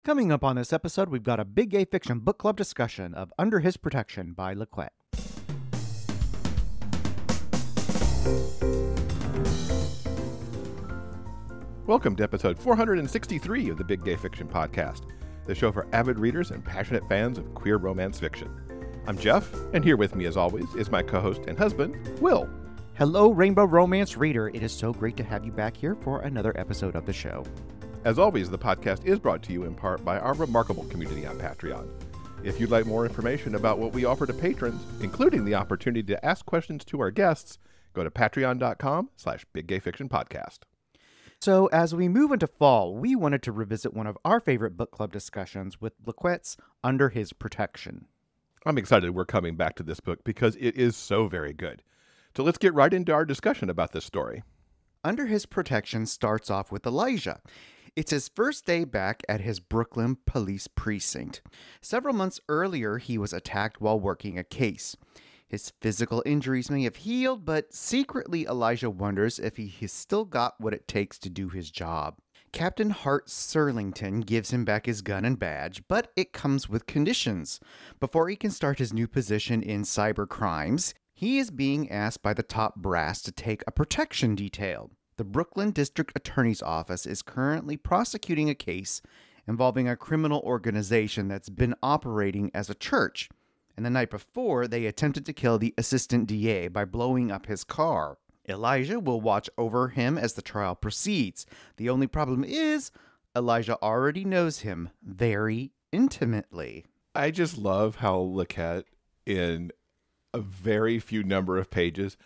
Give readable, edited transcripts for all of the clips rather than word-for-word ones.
Coming up on this episode, we've got a big gay fiction book club discussion of Under His Protection by LaQuette. Welcome to episode 463 of the Big Gay Fiction Podcast, the show for avid readers and passionate fans of queer romance fiction. I'm Jeff, and here with me as always is my co-host and husband, Will. Hello, Rainbow Romance reader. It is so great to have you back here for another episode of the show. As always, the podcast is brought to you in part by our remarkable community on Patreon. If you'd like more information about what we offer to patrons, including the opportunity to ask questions to our guests, go to patreon.com/biggayfictionpodcast. So as we move into fall, we wanted to revisit one of our favorite book club discussions with LaQuette's Under His Protection. I'm excited we're coming back to this book because it is so very good. So let's get right into our discussion about this story. Under His Protection starts off with Elijah. It's his first day back at his Brooklyn police precinct. Several months earlier, he was attacked while working a case. His physical injuries may have healed, but secretly Elijah wonders if he has still got what it takes to do his job. Captain Hart Surlington gives him back his gun and badge, but it comes with conditions. Before he can start his new position in cyber crimes, he is being asked by the top brass to take a protection detail. The Brooklyn District Attorney's Office is currently prosecuting a case involving a criminal organization that's been operating as a church. And the night before, they attempted to kill the assistant DA by blowing up his car. Elijah will watch over him as the trial proceeds. The only problem is, Elijah already knows him very intimately. I just love how LaQuette, in a very few number of pages,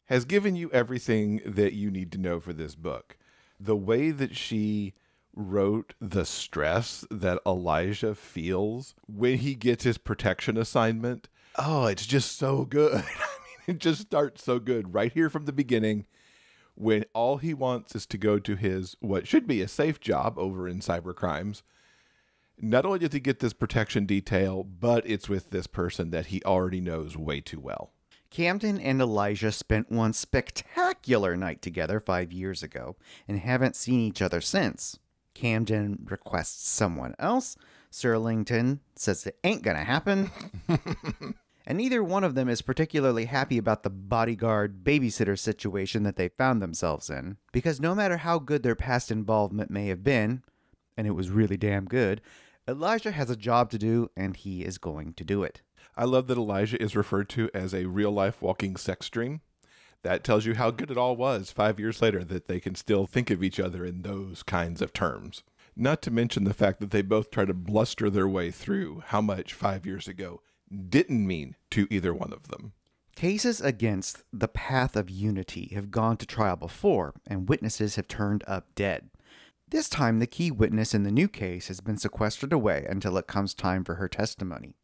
has given you everything that you need to know for this book. The way that she wrote the stress that Elijah feels when he gets his protection assignment, oh, it's just so good. It just starts so good right here from the beginning, when all he wants is to go to his, what should be a safe job over in cybercrimes. Not only does he get this protection detail, but it's with this person that he already knows way too well. Camden and Elijah spent one spectacular night together 5 years ago and haven't seen each other since. Camden requests someone else. Surlington says it ain't gonna happen. And neither one of them is particularly happy about the bodyguard babysitter situation that they found themselves in, because no matter how good their past involvement may have been, and it was really damn good, Elijah has a job to do and he is going to do it. I love that Elijah is referred to as a real-life walking sex dream. That tells you how good it all was 5 years later, that they can still think of each other in those kinds of terms. Not to mention the fact that they both try to bluster their way through how much 5 years ago didn't mean to either one of them. Cases against the path of unity have gone to trial before, and witnesses have turned up dead. This time, the key witness in the new case has been sequestered away until it comes time for her testimony.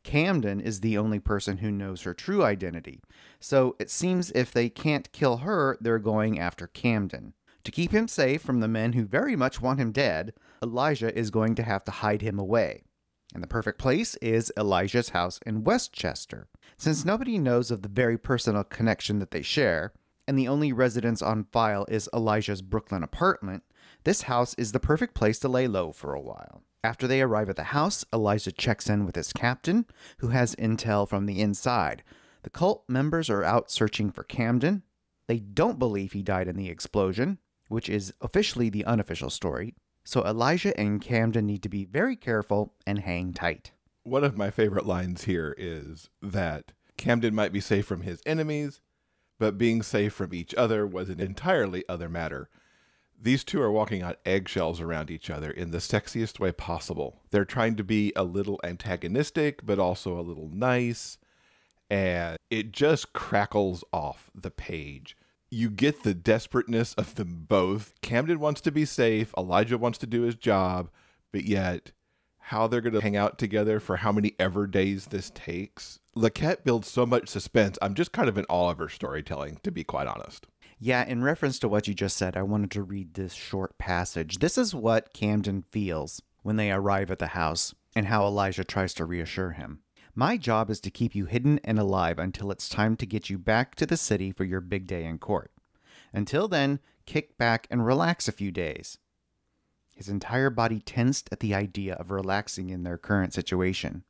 Camden is the only person who knows her true identity, so it seems if they can't kill her, they're going after Camden. To keep him safe from the men who very much want him dead, Elijah is going to have to hide him away. And the perfect place is Elijah's house in Westchester. Since nobody knows of the very personal connection that they share, and the only residence on file is Elijah's Brooklyn apartment, this house is the perfect place to lay low for a while. After they arrive at the house, Elijah checks in with his captain, who has intel from the inside. The cult members are out searching for Camden. They don't believe he died in the explosion, which is officially the unofficial story. So Elijah and Camden need to be very careful and hang tight. One of my favorite lines here is that Camden might be safe from his enemies, but being safe from each other was an entirely other matter. These two are walking on eggshells around each other in the sexiest way possible. They're trying to be a little antagonistic, but also a little nice, and it just crackles off the page. You get the desperateness of them both. Camden wants to be safe, Elijah wants to do his job, but yet how they're going to hang out together for how many ever days this takes. LaQuette builds so much suspense. I'm just kind of in awe of her storytelling, to be quite honest. Yeah, in reference to what you just said, I wanted to read this short passage. This is what Camden feels when they arrive at the house, and how Elijah tries to reassure him. My job is to keep you hidden and alive until it's time to get you back to the city for your big day in court. Until then, kick back and relax a few days. His entire body tensed at the idea of relaxing in their current situation.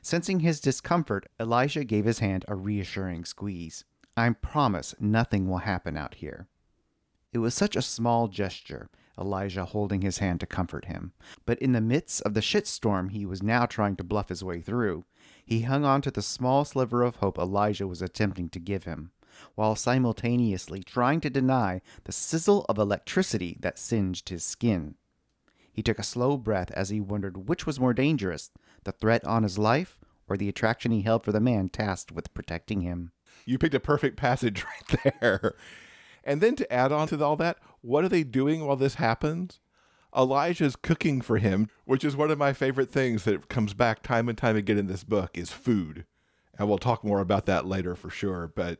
Sensing his discomfort, Elijah gave his hand a reassuring squeeze. I promise nothing will happen out here. It was such a small gesture, Elijah holding his hand to comfort him. But in the midst of the shitstorm he was now trying to bluff his way through, he hung on to the small sliver of hope Elijah was attempting to give him, while simultaneously trying to deny the sizzle of electricity that singed his skin. He took a slow breath as he wondered which was more dangerous, the threat on his life or the attraction he held for the man tasked with protecting him. You picked a perfect passage right there. And then to add on to all that, what are they doing while this happens? Elijah's cooking for him, which is one of my favorite things that comes back time and time again in this book, is food. And we'll talk more about that later for sure. But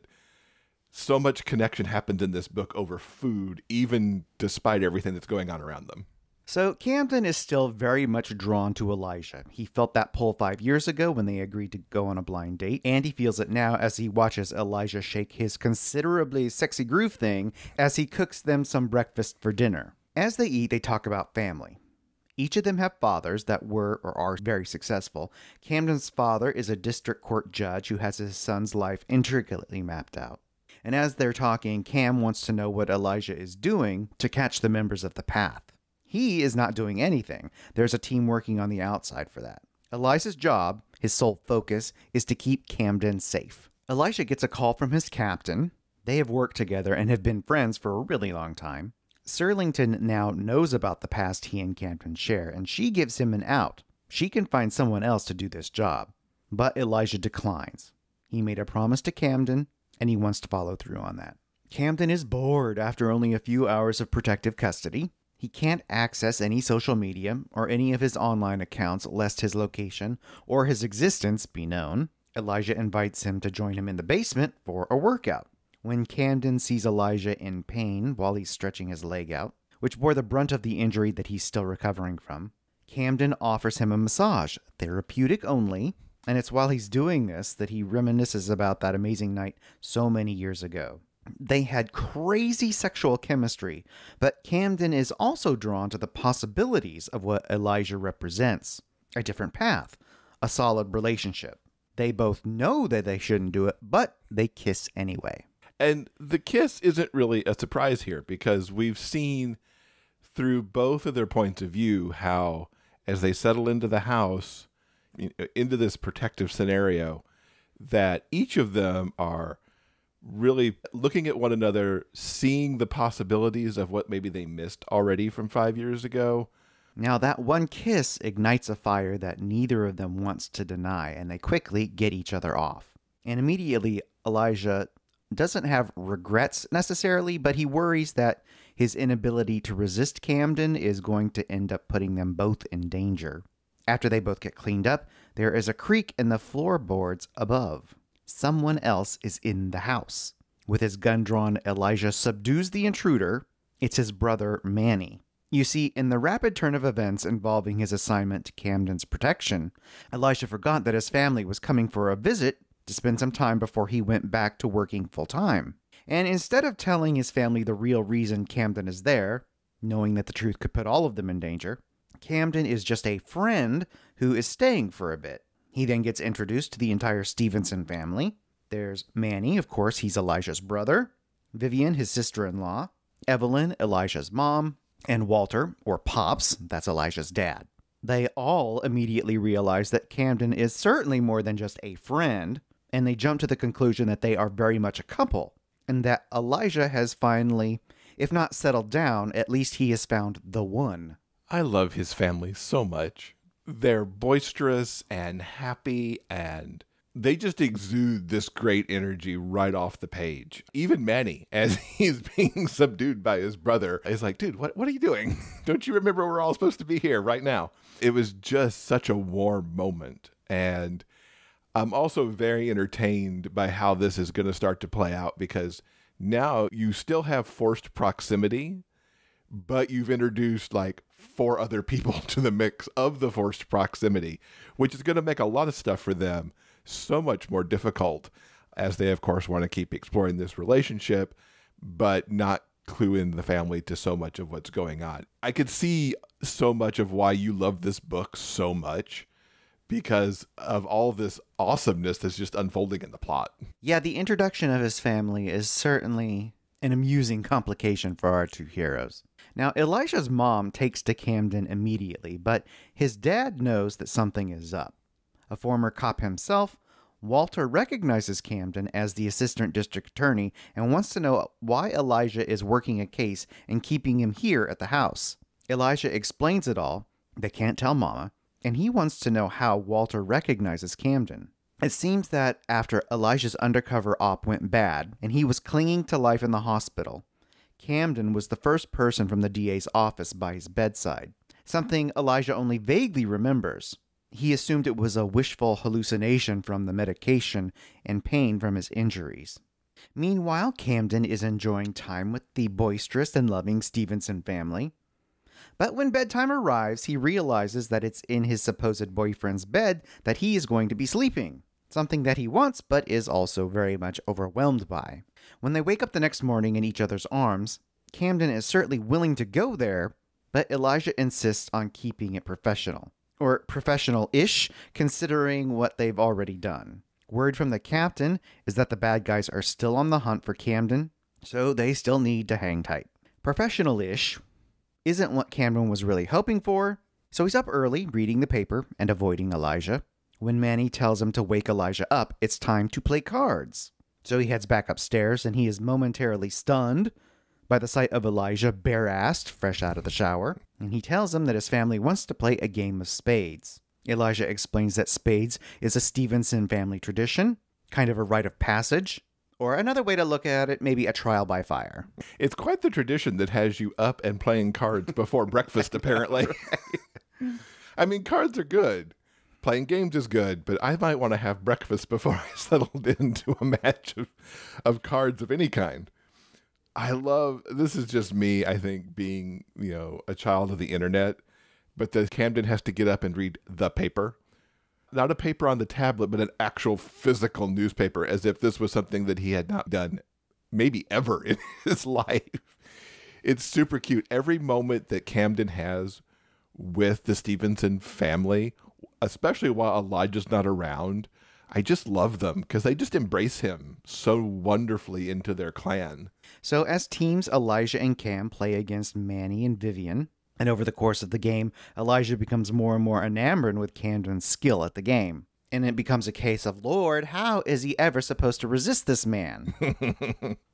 so much connection happens in this book over food, even despite everything that's going on around them. So Camden is still very much drawn to Elijah. He felt that pull 5 years ago when they agreed to go on a blind date, and he feels it now as he watches Elijah shake his considerably sexy groove thing as he cooks them some breakfast for dinner. As they eat, they talk about family. Each of them have fathers that were or are very successful. Camden's father is a district court judge who has his son's life intricately mapped out. And as they're talking, Cam wants to know what Elijah is doing to catch the members of the Path. He is not doing anything. There's a team working on the outside for that. Elijah's job, his sole focus, is to keep Camden safe. Elijah gets a call from his captain. They have worked together and have been friends for a really long time. Surlington now knows about the past he and Camden share, and she gives him an out. She can find someone else to do this job. But Elijah declines. He made a promise to Camden, and he wants to follow through on that. Camden is bored after only a few hours of protective custody. He can't access any social media or any of his online accounts lest his location or his existence be known. Elijah invites him to join him in the basement for a workout. When Camden sees Elijah in pain while he's stretching his leg out, which bore the brunt of the injury that he's still recovering from, Camden offers him a massage, therapeutic only, and it's while he's doing this that he reminisces about that amazing night so many years ago. They had crazy sexual chemistry, but Camden is also drawn to the possibilities of what Elijah represents. A different path, a solid relationship. They both know that they shouldn't do it, but they kiss anyway. And the kiss isn't really a surprise here because we've seen through both of their points of view how as they settle into the house, into this protective scenario, that each of them are really looking at one another, seeing the possibilities of what maybe they missed already from 5 years ago. Now that one kiss ignites a fire that neither of them wants to deny, and they quickly get each other off. And immediately, Elijah doesn't have regrets necessarily, but he worries that his inability to resist Camden is going to end up putting them both in danger. After they both get cleaned up, there is a creak in the floorboards above. Someone else is in the house. With his gun drawn, Elijah subdues the intruder. It's his brother, Manny. You see, in the rapid turn of events involving his assignment to Camden's protection, Elijah forgot that his family was coming for a visit to spend some time before he went back to working full-time. And instead of telling his family the real reason Camden is there, knowing that the truth could put all of them in danger, Camden is just a friend who is staying for a bit. He then gets introduced to the entire Stevenson family. There's Manny, of course, he's Elijah's brother. Vivian, his sister-in-law. Evelyn, Elijah's mom. And Walter, or Pops, that's Elijah's dad. They all immediately realize that Camden is certainly more than just a friend, and they jump to the conclusion that they are very much a couple, and that Elijah has finally, if not settled down, at least he has found the one. I love his family so much. They're boisterous and happy, and they just exude this great energy right off the page. Even Manny, as he's being subdued by his brother, is like, dude, what are you doing? Don't you remember we're all supposed to be here right now? It was just such a warm moment. And I'm also very entertained by how this is going to start to play out, because now you still have forced proximity, but you've introduced like 4 other people to the mix of the forced proximity, which is going to make a lot of stuff for them so much more difficult, as they, of course, want to keep exploring this relationship, but not clue in the family to so much of what's going on. I could see so much of why you love this book so much because of all this awesomeness that's just unfolding in the plot. Yeah, the introduction of his family is certainly an amusing complication for our two heroes. Now, Elijah's mom takes to Camden immediately, but his dad knows that something is up. A former cop himself, Walter recognizes Camden as the assistant district attorney and wants to know why Elijah is working a case and keeping him here at the house. Elijah explains it all. They can't tell Mama, and he wants to know how Walter recognizes Camden. It seems that after Elijah's undercover op went bad and he was clinging to life in the hospital, Camden was the first person from the DA's office by his bedside, something Elijah only vaguely remembers. He assumed it was a wishful hallucination from the medication and pain from his injuries. Meanwhile, Camden is enjoying time with the boisterous and loving Stevenson family. But when bedtime arrives, he realizes that it's in his supposed boyfriend's bed that he is going to be sleeping, something that he wants but is also very much overwhelmed by. When they wake up the next morning in each other's arms, Camden is certainly willing to go there, but Elijah insists on keeping it professional. Or professional-ish, considering what they've already done. Word from the captain is that the bad guys are still on the hunt for Camden, so they still need to hang tight. Professional-ish isn't what Camden was really hoping for, so he's up early reading the paper and avoiding Elijah. When Manny tells him to wake Elijah up, it's time to play cards. So he heads back upstairs and he is momentarily stunned by the sight of Elijah bare-assed, fresh out of the shower, and he tells him that his family wants to play a game of spades. Elijah explains that spades is a Stevenson family tradition, kind of a rite of passage, or another way to look at it, maybe a trial by fire. It's quite the tradition that has you up and playing cards before breakfast, apparently. Right. I mean, cards are good. Playing games is good, but I might want to have breakfast before I settled into a match of cards of any kind. I love, this is just me, I think, being, a child of the internet, but that Camden has to get up and read the paper. Not a paper on the tablet, but an actual physical newspaper, as if this was something that he had not done maybe ever in his life. It's super cute. Every moment that Camden has with the Stevenson family, especially while Elijah's not around, I just love them because they just embrace him so wonderfully into their clan. So as teams, Elijah and Cam play against Manny and Vivian, and over the course of the game, Elijah becomes more and more enamored with Camden's skill at the game. And it becomes a case of, Lord, how is he ever supposed to resist this man?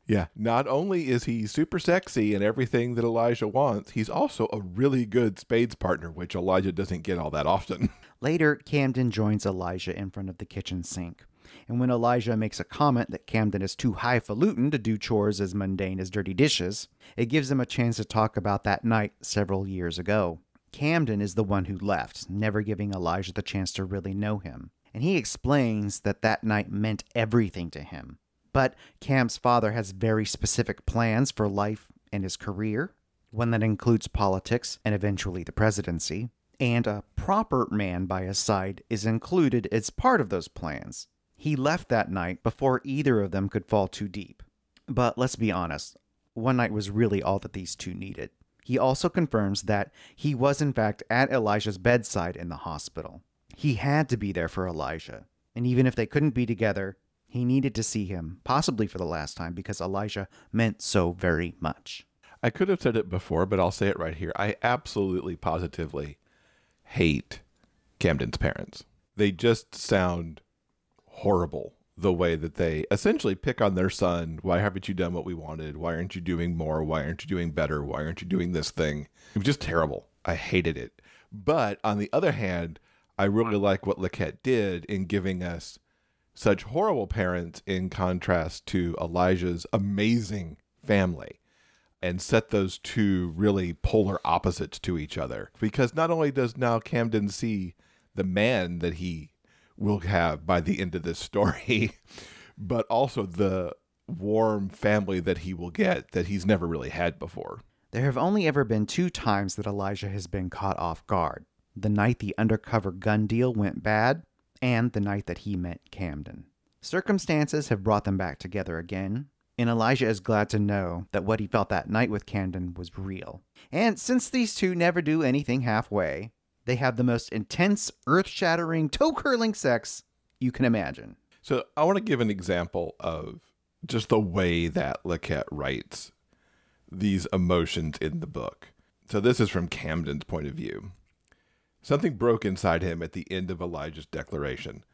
Yeah, not only is he super sexy and everything that Elijah wants, he's also a really good spades partner, which Elijah doesn't get all that often. Later, Camden joins Elijah in front of the kitchen sink. And when Elijah makes a comment that Camden is too highfalutin to do chores as mundane as dirty dishes, it gives him a chance to talk about that night several years ago. Camden is the one who left, never giving Elijah the chance to really know him. And he explains that that night meant everything to him. But Cam's father has very specific plans for life and his career, one that includes politics and eventually the presidency. And a proper man by his side is included as part of those plans. He left that night before either of them could fall too deep. But let's be honest, one night was really all that these two needed. He also confirms that he was in fact at Elijah's bedside in the hospital. He had to be there for Elijah, and even if they couldn't be together, he needed to see him, possibly for the last time, because Elijah meant so very much. I could have said it before, but I'll say it right here. I absolutely, positively hate Camden's parents. They just sound horrible, the way that they essentially pick on their son. Why haven't you done what we wanted? Why aren't you doing more? Why aren't you doing better? Why aren't you doing this thing? It was just terrible. I hated it. But on the other hand, I really like what LaQuette did in giving us such horrible parents in contrast to Elijah's amazing family, and set those two really polar opposites to each other. Because not only does now Camden see the man that he will have by the end of this story, but also the warm family that he will get that he's never really had before. There have only ever been 2 times that Elijah has been caught off guard. The night the undercover gun deal went bad, and the night that he met Camden. Circumstances have brought them back together again, And Elijah is glad to know that what he felt that night with Camden was real. And since these two never do anything halfway, they have the most intense, earth-shattering, toe-curling sex you can imagine. So I want to give an example of just the way that LaQuette writes these emotions in the book. So this is from Camden's point of view. Something broke inside him at the end of Elijah's declaration.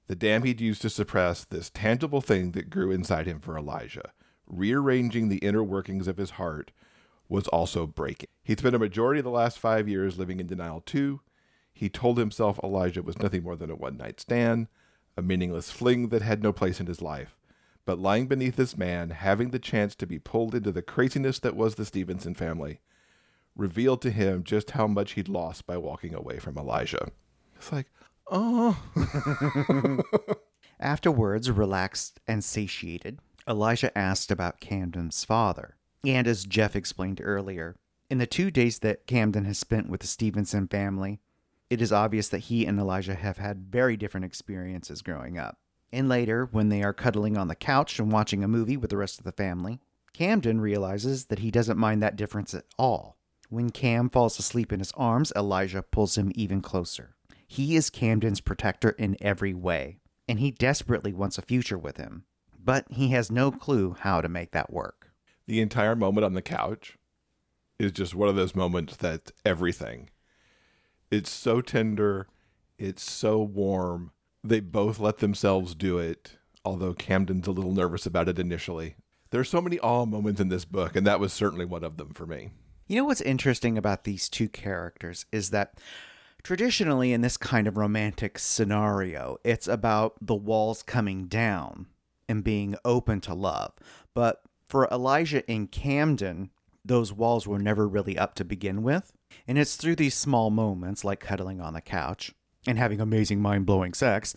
The dam he'd used to suppress this tangible thing that grew inside him for Elijah, rearranging the inner workings of his heart, was also breaking. He'd spent a majority of the last 5 years living in denial too. He told himself Elijah was nothing more than a one-night stand, a meaningless fling that had no place in his life. But lying beneath this man, having the chance to be pulled into the craziness that was the Stevenson family, revealed to him just how much he'd lost by walking away from Elijah. It's like, oh. Afterwards, relaxed and satiated, Elijah asked about Camden's father. And as Jeff explained earlier, in the 2 days that Camden has spent with the Stevenson family, it is obvious that he and Elijah have had very different experiences growing up. And later, when they are cuddling on the couch and watching a movie with the rest of the family, Camden realizes that he doesn't mind that difference at all. When Cam falls asleep in his arms, Elijah pulls him even closer. He is Camden's protector in every way, and he desperately wants a future with him. But he has no clue how to make that work. The entire moment on the couch is just one of those moments that's everything. It's so tender. It's so warm. They both let themselves do it, although Camden's a little nervous about it initially. There's so many awe moments in this book, and that was certainly one of them for me. You know what's interesting about these two characters is that traditionally in this kind of romantic scenario, it's about the walls coming down and being open to love. But for Elijah and Camden, those walls were never really up to begin with. And it's through these small moments, like cuddling on the couch and having amazing mind-blowing sex,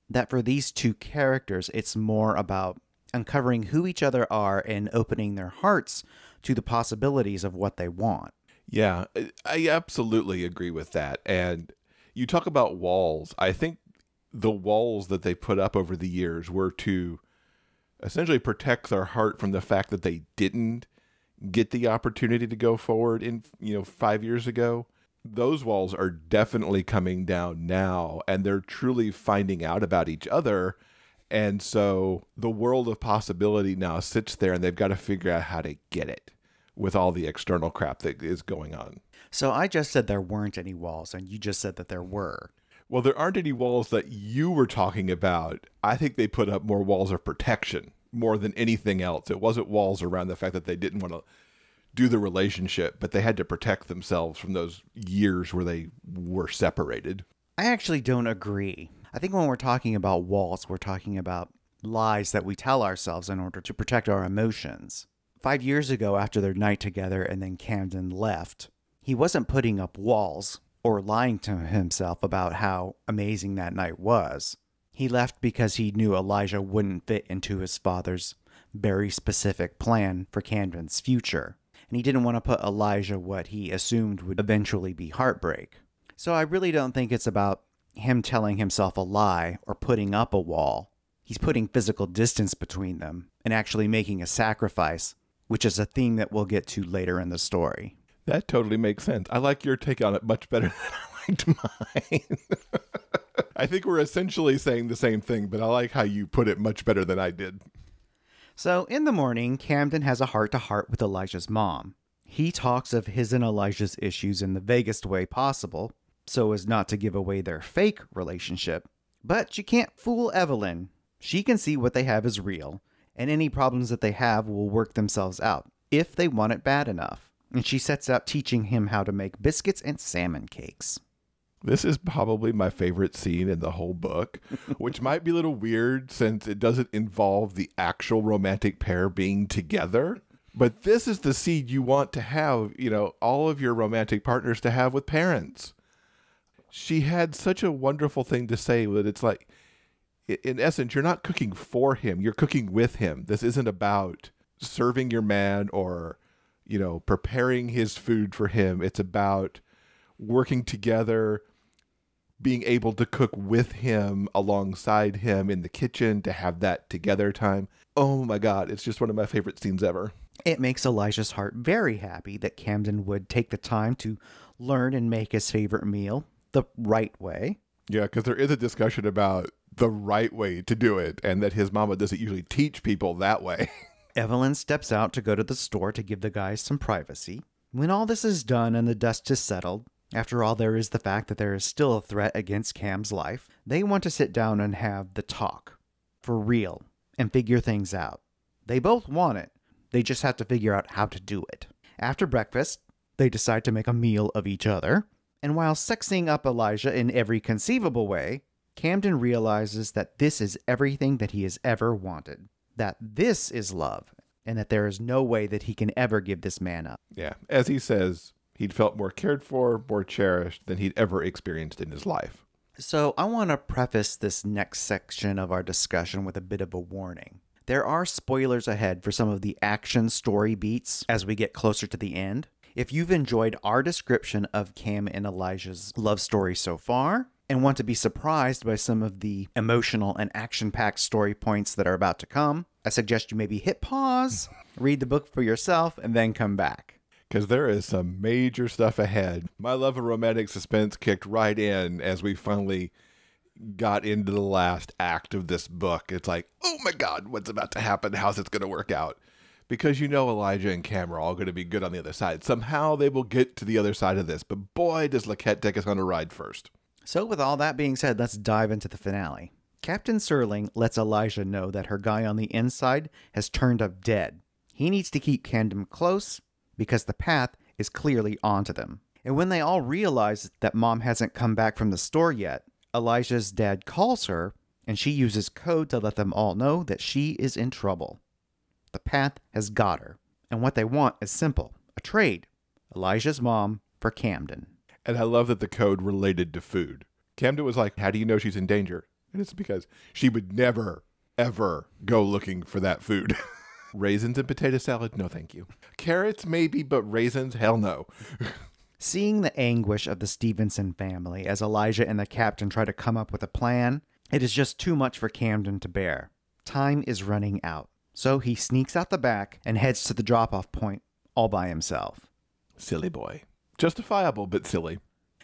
that for these two characters, it's more about uncovering who each other are and opening their hearts to the possibilities of what they want. Yeah, I absolutely agree with that. And you talk about walls. I think the walls that they put up over the years were to essentially protect their heart from the fact that they didn't get the opportunity to go forward 5 years ago. Those walls are definitely coming down now, and they're truly finding out about each other. And so the world of possibility now sits there, and they've got to figure out how to get it with all the external crap that is going on. So I just said there weren't any walls, and you just said that there were. Well, there aren't any walls that you were talking about. I think they put up more walls of protection more than anything else. It wasn't walls around the fact that they didn't want to do the relationship, but they had to protect themselves from those years where they were separated. I actually don't agree. I think when we're talking about walls, we're talking about lies that we tell ourselves in order to protect our emotions. 5 years ago, after their night together and then Camden left, he wasn't putting up walls or lying to himself about how amazing that night was. He left because he knew Elijah wouldn't fit into his father's very specific plan for Camden's future. And he didn't want to put Elijah what he assumed would eventually be heartbreak. So I really don't think it's about him telling himself a lie or putting up a wall. He's putting physical distance between them and actually making a sacrifice, which is a theme that we'll get to later in the story. That totally makes sense. I like your take on it much better than I liked mine. I think we're essentially saying the same thing, but I like how you put it much better than I did. So in the morning, Camden has a heart-to-heart with Elijah's mom. He talks of his and Elijah's issues in the vaguest way possible, so as not to give away their fake relationship. But you can't fool Evelyn. She can see what they have is real, and any problems that they have will work themselves out, if they want it bad enough. And she sets out teaching him how to make biscuits and salmon cakes. This is probably my favorite scene in the whole book, which might be a little weird since it doesn't involve the actual romantic pair being together. But this is the scene you want to have, all of your romantic partners to have with parents. She had such a wonderful thing to say that it's like, in essence, you're not cooking for him. You're cooking with him. This isn't about serving your man or, preparing his food for him. It's about working together, being able to cook with him, alongside him in the kitchen, to have that together time. Oh my God, it's just one of my favorite scenes ever. It makes Elijah's heart very happy that Camden would take the time to learn and make his favorite meal the right way. Yeah, because there is a discussion about the right way to do it, and that his mama doesn't usually teach people that way. Evelyn steps out to go to the store to give the guys some privacy. When all this is done and the dust is settled, after all, there is the fact that there is still a threat against Cam's life, they want to sit down and have the talk. For real. And figure things out. They both want it. They just have to figure out how to do it. After breakfast, they decide to make a meal of each other. And while sexing up Elijah in every conceivable way, Camden realizes that this is everything that he has ever wanted. That this is love. And that there is no way that he can ever give this man up. Yeah, as he says, he'd felt more cared for, more cherished than he'd ever experienced in his life. So I want to preface this next section of our discussion with a bit of a warning. There are spoilers ahead for some of the action story beats as we get closer to the end. If you've enjoyed our description of Cam and Elijah's love story so far, and want to be surprised by some of the emotional and action-packed story points that are about to come, I suggest you maybe hit pause, read the book for yourself, and then come back. Because there is some major stuff ahead. My love of romantic suspense kicked right in as we finally got into the last act of this book. It's like, oh my God, what's about to happen? How's it going to work out? Because you know Elijah and Cam are all going to be good on the other side. Somehow they will get to the other side of this. But boy, does LaQuette take us on a ride first. So with all that being said, let's dive into the finale. Captain Serling lets Elijah know that her guy on the inside has turned up dead. He needs to keep Camden close because the path is clearly onto them. And when they all realize that Mom hasn't come back from the store yet, Elijah's dad calls her, and she uses code to let them all know that she is in trouble. The path has got her, and what they want is simple, a trade. Elijah's mom for Camden. And I love that the code related to food. Camden was like, how do you know she's in danger? And it's because she would never, ever go looking for that food. Raisins and potato salad? No, thank you. Carrots, maybe, but raisins? Hell no. Seeing the anguish of the Stevenson family as Elijah and the captain try to come up with a plan, it is just too much for Camden to bear. Time is running out. So he sneaks out the back and heads to the drop-off point all by himself. Silly boy. Justifiable, but silly.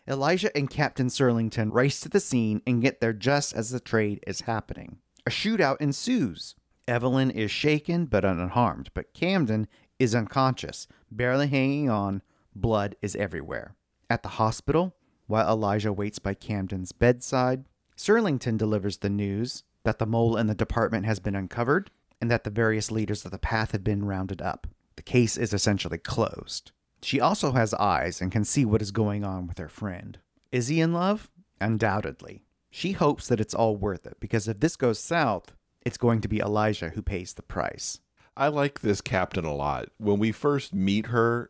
Elijah and Captain Serlington race to the scene and get there just as the trade is happening. A shootout ensues. Evelyn is shaken but unharmed, but Camden is unconscious, barely hanging on. Blood is everywhere. At the hospital, while Elijah waits by Camden's bedside, Serlington delivers the news that the mole in the department has been uncovered and that the various leaders of the path have been rounded up. The case is essentially closed. She also has eyes and can see what is going on with her friend. Is he in love? Undoubtedly. She hopes that it's all worth it, because if this goes south, it's going to be Elijah who pays the price. I like this captain a lot. When we first meet her,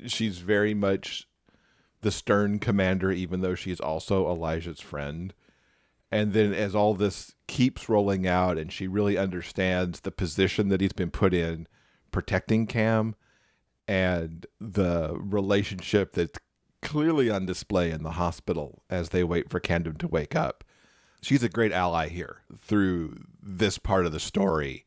she's very much the stern commander, even though she's also Elijah's friend. And then as all this keeps rolling out and she really understands the position that he's been put in, protecting Cam, and the relationship that's clearly on display in the hospital as they wait for Camden to wake up. She's a great ally here through this part of the story,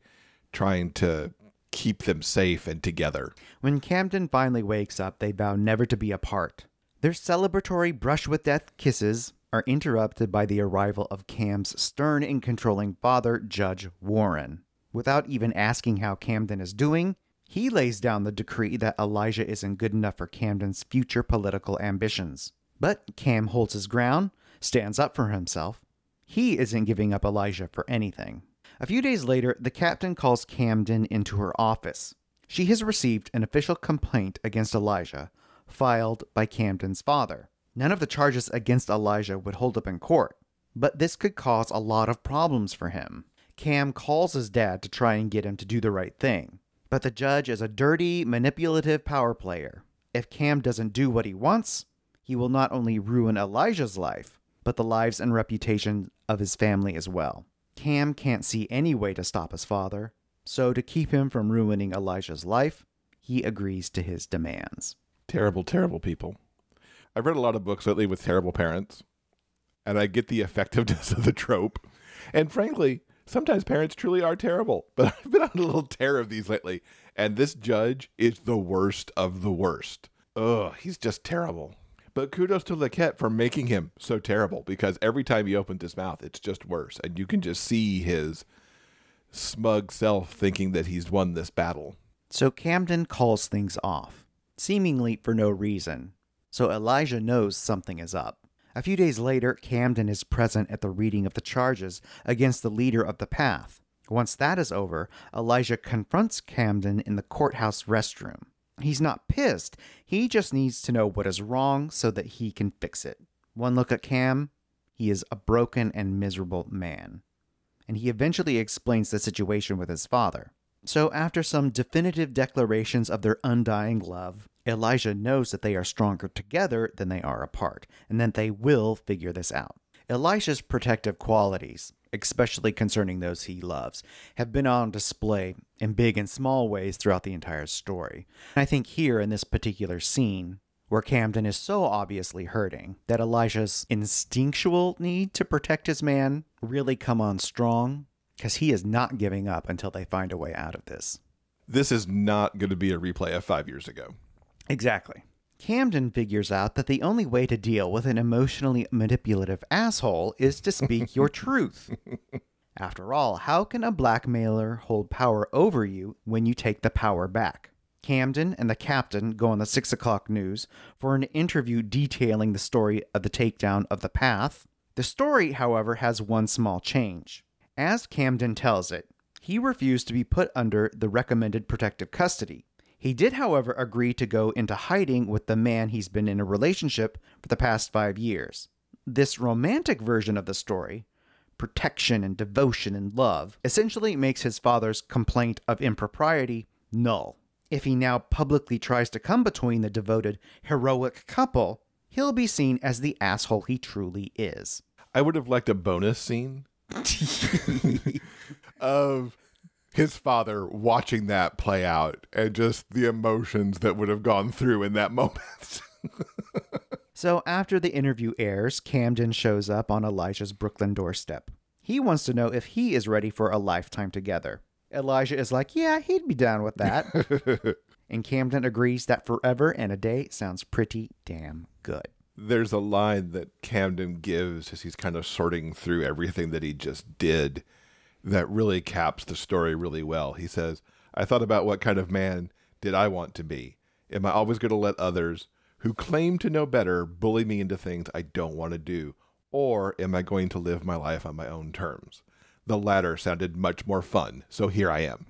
trying to keep them safe and together. When Camden finally wakes up, they vow never to be apart. Their celebratory brush-with-death kisses are interrupted by the arrival of Cam's stern and controlling father, Judge Warren. Without even asking how Camden is doing, he lays down the decree that Elijah isn't good enough for Camden's future political ambitions. But Cam holds his ground, stands up for himself. He isn't giving up Elijah for anything. A few days later, the captain calls Camden into her office. She has received an official complaint against Elijah, filed by Camden's father. None of the charges against Elijah would hold up in court, but this could cause a lot of problems for him. Cam calls his dad to try and get him to do the right thing. But the judge is a dirty, manipulative power player. If Cam doesn't do what he wants, he will not only ruin Elijah's life, but the lives and reputation of his family as well. Cam can't see any way to stop his father, so to keep him from ruining Elijah's life, he agrees to his demands. Terrible, terrible people. I've read a lot of books lately with terrible parents, and I get the effectiveness of the trope. And frankly, sometimes parents truly are terrible. But I've been on a little tear of these lately, and this judge is the worst of the worst. Ugh, he's just terrible. But kudos to LaQuette for making him so terrible, because every time he opens his mouth, it's just worse. And you can just see his smug self thinking that he's won this battle. So Camden calls things off, seemingly for no reason. So Elijah knows something is up. A few days later, Camden is present at the reading of the charges against the leader of the Path. Once that is over, Elijah confronts Camden in the courthouse restroom. He's not pissed. He just needs to know what is wrong so that he can fix it. One look at Cam, he is a broken and miserable man. And he eventually explains the situation with his father. So after some definitive declarations of their undying love, Elijah knows that they are stronger together than they are apart, and that they will figure this out. Elisha's protective qualities, especially concerning those he loves, have been on display in big and small ways throughout the entire story. And I think here in this particular scene, where Camden is so obviously hurting, that Elijah's instinctual need to protect his man really come on strong, because he is not giving up until they find a way out of this. This is not going to be a replay of 5 years ago. Exactly. Camden figures out that the only way to deal with an emotionally manipulative asshole is to speak your truth. After all, how can a blackmailer hold power over you when you take the power back? Camden and the captain go on the 6 o'clock news for an interview detailing the story of the takedown of the Path. The story, however, has one small change. As Camden tells it, he refused to be put under the recommended protective custody. He did, however, agree to go into hiding with the man he's been in a relationship for the past 5 years. This romantic version of the story, protection and devotion and love, essentially makes his father's complaint of impropriety null. If he now publicly tries to come between the devoted, heroic couple, he'll be seen as the asshole he truly is. I would have liked a bonus scene of his father watching that play out and just the emotions that would have gone through in that moment. So after the interview airs, Camden shows up on Elijah's Brooklyn doorstep. He wants to know if he is ready for a lifetime together. Elijah is like, yeah, he'd be down with that. And Camden agrees that forever and a day sounds pretty damn good. There's a line that Camden gives as he's kind of sorting through everything that he just did that really caps the story really well. He says, I thought about what kind of man did I want to be? Am I always going to let others who claim to know better bully me into things I don't want to do? Or am I going to live my life on my own terms? The latter sounded much more fun, so here I am.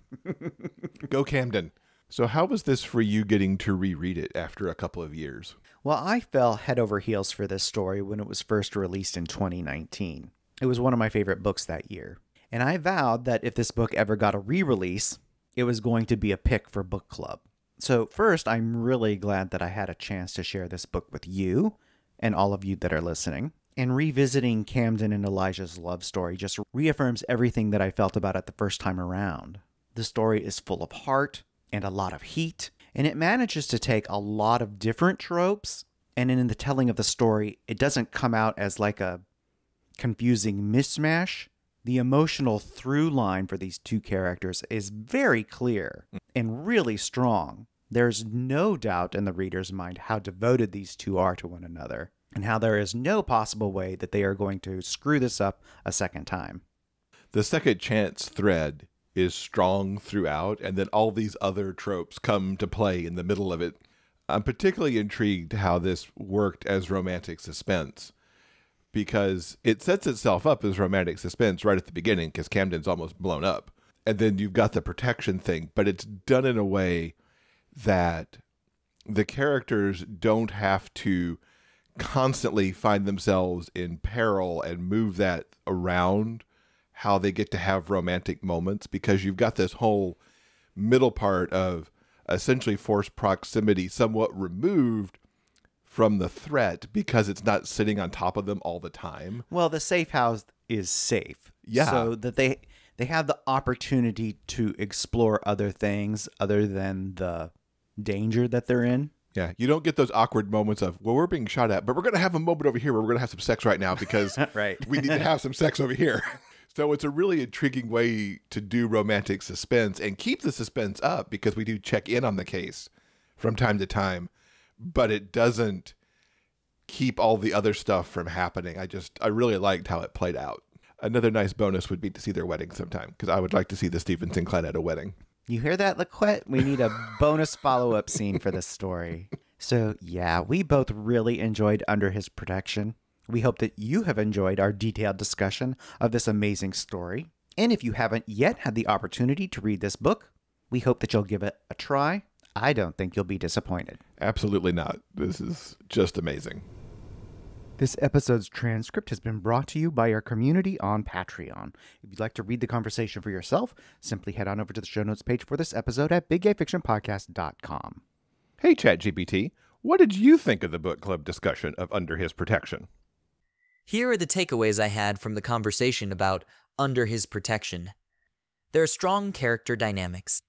Go Camden. So how was this for you getting to reread it after a couple of years? Well, I fell head over heels for this story when it was first released in 2019. It was one of my favorite books that year. And I vowed that if this book ever got a re-release, it was going to be a pick for book club. So first, I'm really glad that I had a chance to share this book with you and all of you that are listening. And revisiting Camden and Elijah's love story just reaffirms everything that I felt about it the first time around. The story is full of heart and a lot of heat, and it manages to take a lot of different tropes, and in the telling of the story, it doesn't come out as like a confusing mishmash. The emotional through line for these two characters is very clear and really strong. There's no doubt in the reader's mind how devoted these two are to one another, and how there is no possible way that they are going to screw this up a second time. The second chance thread is strong throughout, and then all these other tropes come to play in the middle of it. I'm particularly intrigued how this worked as romantic suspense, because it sets itself up as romantic suspense right at the beginning, because Camden's almost blown up. And then you've got the protection thing, but it's done in a way that the characters don't have to constantly find themselves in peril and move that around how they get to have romantic moments, because you've got this whole middle part of essentially forced proximity somewhat removed from the threat because it's not sitting on top of them all the time. Well, the safe house is safe. Yeah. So that they have the opportunity to explore other things other than the danger that they're in. Yeah, you don't get those awkward moments of, well, we're being shot at, but we're going to have a moment over here where we're going to have some sex right now because Right. we need to have some sex over here. So it's a really intriguing way to do romantic suspense and keep the suspense up because we do check in on the case from time to time, but it doesn't keep all the other stuff from happening. I really liked how it played out. Another nice bonus would be to see their wedding sometime because I would like to see the Stevenson Clannad wedding. You hear that, LaQuette? We need a bonus follow-up scene for this story. So, yeah, we both really enjoyed Under His Protection. We hope that you have enjoyed our detailed discussion of this amazing story. And if you haven't yet had the opportunity to read this book, we hope that you'll give it a try. I don't think you'll be disappointed. Absolutely not. This is just amazing. This episode's transcript has been brought to you by our community on Patreon. If you'd like to read the conversation for yourself, simply head on over to the show notes page for this episode at biggayfictionpodcast.com. Hey, ChatGPT, what did you think of the book club discussion of Under His Protection? Here are the takeaways I had from the conversation about Under His Protection. There are strong character dynamics.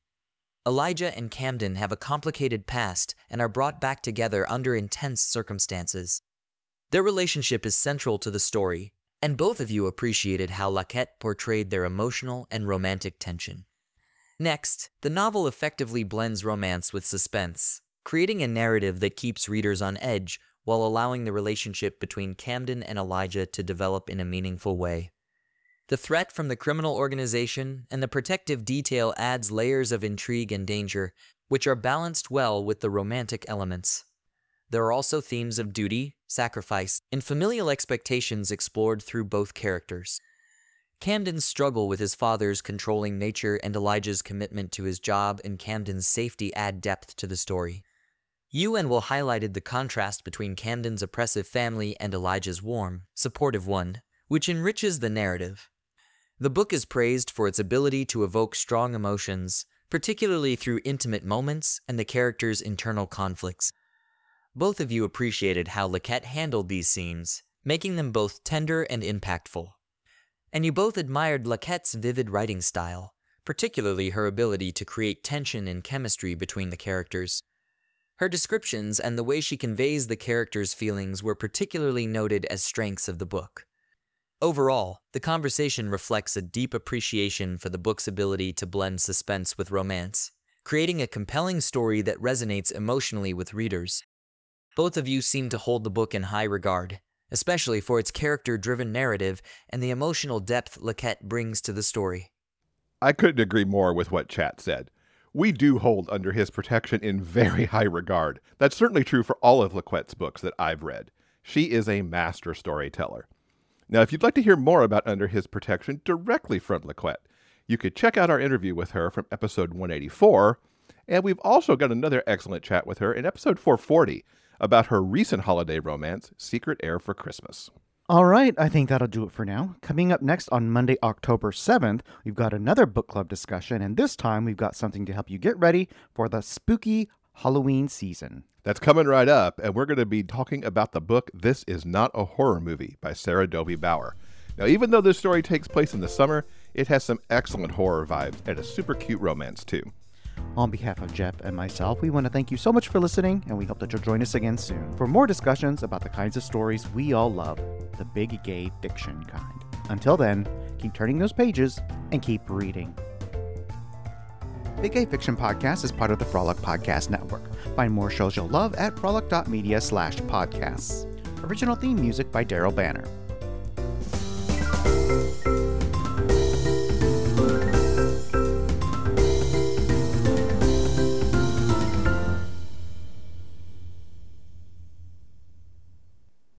Elijah and Camden have a complicated past and are brought back together under intense circumstances. Their relationship is central to the story, and both of you appreciated how LaQuette portrayed their emotional and romantic tension. Next, the novel effectively blends romance with suspense, creating a narrative that keeps readers on edge while allowing the relationship between Camden and Elijah to develop in a meaningful way. The threat from the criminal organization and the protective detail adds layers of intrigue and danger, which are balanced well with the romantic elements. There are also themes of duty, sacrifice, and familial expectations explored through both characters. Camden's struggle with his father's controlling nature and Elijah's commitment to his job and Camden's safety add depth to the story. You and Will highlighted the contrast between Camden's oppressive family and Elijah's warm, supportive one, which enriches the narrative. The book is praised for its ability to evoke strong emotions, particularly through intimate moments and the characters' internal conflicts. Both of you appreciated how LaQuette handled these scenes, making them both tender and impactful. And you both admired LaQuette's vivid writing style, particularly her ability to create tension and chemistry between the characters. Her descriptions and the way she conveys the characters' feelings were particularly noted as strengths of the book. Overall, the conversation reflects a deep appreciation for the book's ability to blend suspense with romance, creating a compelling story that resonates emotionally with readers. Both of you seem to hold the book in high regard, especially for its character-driven narrative and the emotional depth LaQuette brings to the story. I couldn't agree more with what Chat said. We do hold Under His Protection in very high regard. That's certainly true for all of LaQuette's books that I've read. She is a master storyteller. Now, if you'd like to hear more about Under His Protection directly from LaQuette, you could check out our interview with her from episode 184, and we've also got another excellent chat with her in episode 440 about her recent holiday romance, Secret Heir for Christmas. All right, I think that'll do it for now. Coming up next on Monday, October 7th, we've got another book club discussion, and this time we've got something to help you get ready for the spooky Halloween season. That's coming right up, and we're going to be talking about the book This Is Not a Horror Movie by Sarah Dovey Bauer. Now, even though this story takes place in the summer, it has some excellent horror vibes and a super cute romance, too. On behalf of Jeff and myself, we want to thank you so much for listening, and we hope that you'll join us again soon for more discussions about the kinds of stories we all love, the big gay fiction kind. Until then, keep turning those pages and keep reading. Big Gay Fiction Podcast is part of the Frolic Podcast Network. Find more shows you'll love at frolic.media/podcasts. Original theme music by Daryl Banner.